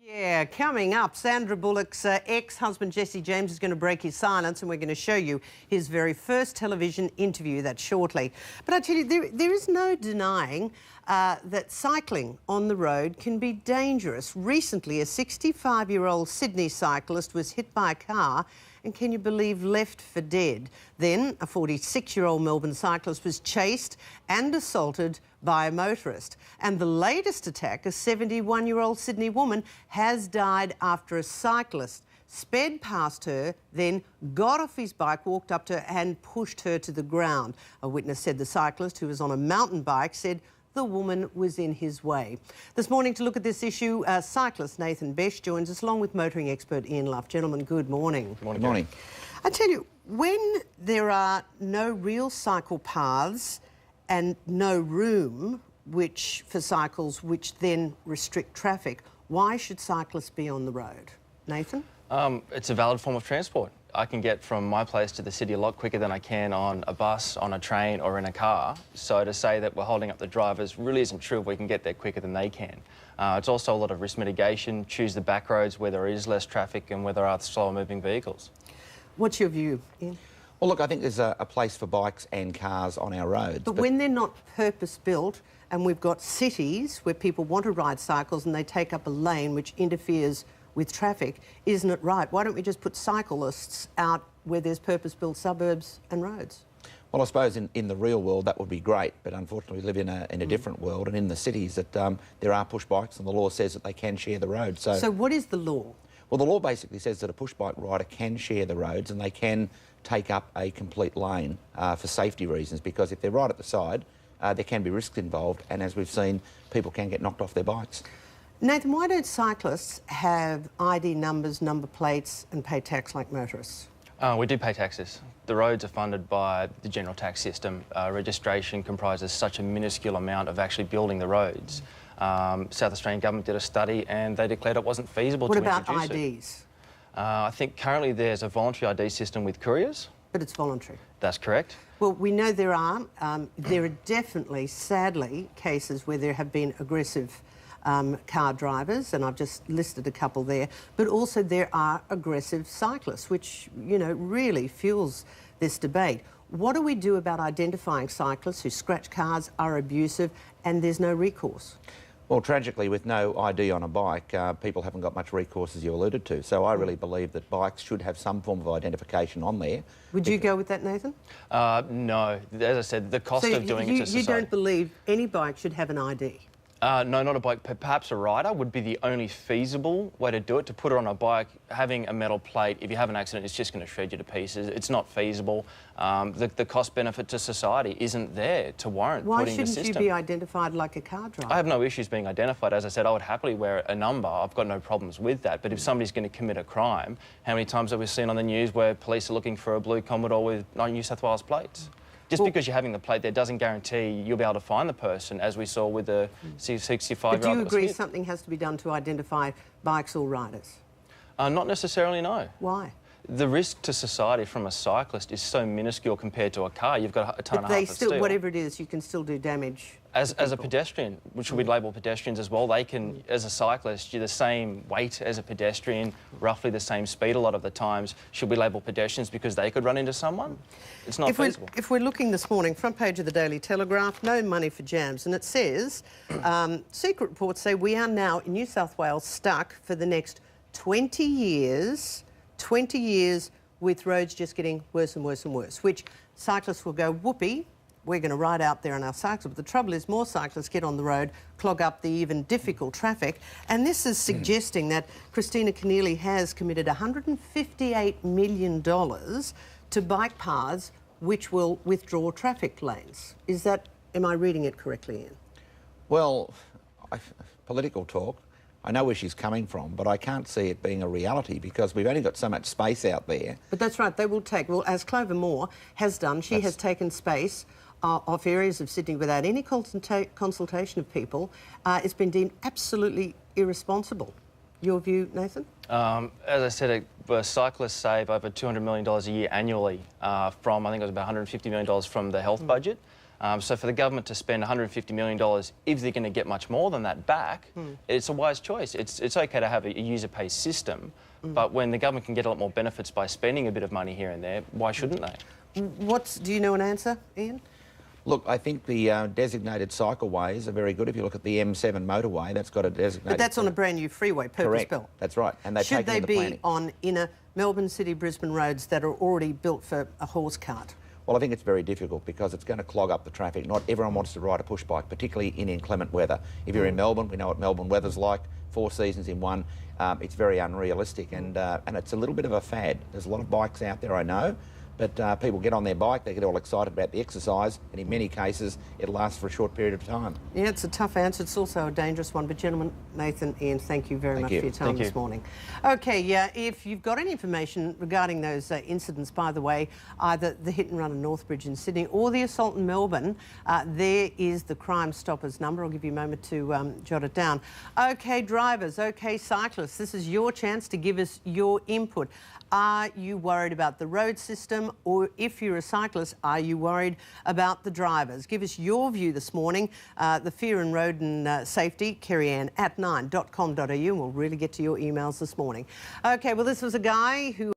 Yeah, coming up, Sandra Bullock's ex-husband Jesse James is going to break his silence, and we're going to show you his very first television interview. That's shortly. But I tell you, there is no denying that cycling on the road can be dangerous. Recently, a 65-year-old Sydney cyclist was hit by a car and, can you believe, left for dead. Then a 46-year-old Melbourne cyclist was chased and assaulted by a motorist. And the latest attack, a 71-year-old Sydney woman, has died after a cyclist sped past her, then got off his bike, walked up to her and pushed her to the ground. A witness said the cyclist, who was on a mountain bike, said the woman was in his way. This morning, to look at this issue, cyclist Nathan Besh joins us, along with motoring expert Ian Luff. Gentlemen, good morning. Good morning. Good morning. I tell you, when there are no real cycle paths and no room for cycles which then restrict traffic, why should cyclists be on the road? Nathan? It's a valid form of transport. I can get from my place to the city a lot quicker than I can on a bus, on a train or in a car. So to say that we're holding up the drivers really isn't true if we can get there quicker than they can. It's also a lot of risk mitigation, choose the back roads where there is less traffic and where there are slower moving vehicles. What's your view, Ian? Well, look, I think there's a place for bikes and cars on our roads. But when they're not purpose-built and we've got cities where people want to ride cycles and they take up a lane which interferes with traffic, isn't it right? Why don't we just put cyclists out where there's purpose-built suburbs and roads? Well, I suppose in the real world that would be great, but unfortunately we live in a different world, and in the cities that there are push bikes and the law says that they can share the road. So what is the law? Well, the law basically says that a push bike rider can share the roads and they can take up a complete lane for safety reasons, because if they're right at the side, there can be risks involved, and as we've seen, people can get knocked off their bikes. Nathan, why don't cyclists have ID numbers, number plates and pay tax like motorists? We do pay taxes. The roads are funded by the general tax system. Registration comprises such a minuscule amount of actually building the roads. South Australian government did a study and they declared it wasn't feasible to introduce it. What about IDs? I think currently there's a voluntary ID system with couriers. But it's voluntary. That's correct. Well, we know there are definitely, sadly, cases where there have been aggressive car drivers, and I've just listed a couple there, but also there are aggressive cyclists, which, you know, really fuels this debate. What do we do about identifying cyclists who scratch cars, are abusive, and there's no recourse? Well, tragically, with no ID on a bike, people haven't got much recourse, as you alluded to. So I really believe that bikes should have some form of identification on there. Would you go with that, Nathan? No. As I said, the cost of doing it to society... You don't believe any bike should have an ID? No, not a bike. Perhaps a rider would be the only feasible way to do it. To put it on a bike, having a metal plate, if you have an accident, it's just going to shred you to pieces. It's not feasible. The cost benefit to society isn't there to warrant putting the system. Why shouldn't you be identified like a car driver? I have no issues being identified. As I said, I would happily wear a number. I've got no problems with that. But if somebody's going to commit a crime, how many times have we seen on the news where police are looking for a blue Commodore with New South Wales plates? Just because you're having the plate there doesn't guarantee you'll be able to find the person, as we saw with the 65-year-old. But do you agree something has to be done to identify bikes or riders? Not necessarily, no. Why? The risk to society from a cyclist is so minuscule compared to a car. You've got a ton and a half of steel. Whatever it is, you can still do damage. As a pedestrian, which we label pedestrians as well, they can, as a cyclist, you're the same weight as a pedestrian, roughly the same speed a lot of the times. Should we label pedestrians because they could run into someone? It's not feasible. If we're looking this morning, front page of the Daily Telegraph, no money for jams, and it says, secret reports say we are now in New South Wales stuck for the next 20 years with roads just getting worse and worse and worse, which cyclists will go, whoopee, we're going to ride out there on our cycles. But the trouble is more cyclists get on the road, clog up the even difficult traffic. And this is suggesting that Christina Keneally has committed $158 million to bike paths which will withdraw traffic lanes. Am I reading it correctly, Ian? Well, political talk, I know where she's coming from, but I can't see it being a reality because we've only got so much space out there. But that's right, they will take, well, as Clover Moore has done, she has taken space off areas of Sydney without any consultation of people. It's been deemed absolutely irresponsible. Your view, Nathan? As I said, cyclists save over $200 million a year annually from, I think it was about $150 million from the health budget. So for the government to spend $150 million, if they're going to get much more than that back, it's a wise choice. It's okay to have a user pay system, but when the government can get a lot more benefits by spending a bit of money here and there, why shouldn't they? Do you know an answer, Ian? Look, I think the designated cycleways are very good. If you look at the M7 motorway, that's got a designated... But that's on a brand new freeway, purpose-built. Correct, that's right. And they've Should taken they in the be planning. on inner Melbourne City, Brisbane roads that are already built for a horse cart? Well, I think it's very difficult because it's going to clog up the traffic. Not everyone wants to ride a push bike, particularly in inclement weather. If you're in Melbourne, we know what Melbourne weather's like, 4 seasons in one. It's very unrealistic and it's a little bit of a fad. There's a lot of bikes out there, I know, but people get on their bike, they get all excited about the exercise, and in many cases, it lasts for a short period of time. Yeah, it's a tough answer. It's also a dangerous one. But gentlemen, Nathan, Ian, thank you very much for your time this morning. Okay, yeah, if you've got any information regarding those incidents, by the way, either the hit and run in Northbridge in Sydney or the assault in Melbourne, there is the Crime Stoppers number. I'll give you a moment to jot it down. Okay, drivers, okay, cyclists, this is your chance to give us your input. Are you worried about the road system, or if you're a cyclist, are you worried about the drivers? Give us your view this morning. The Fear in Road and Safety, Kerri at 9.com.au, and we'll really get to your emails this morning. Okay, well, this was a guy who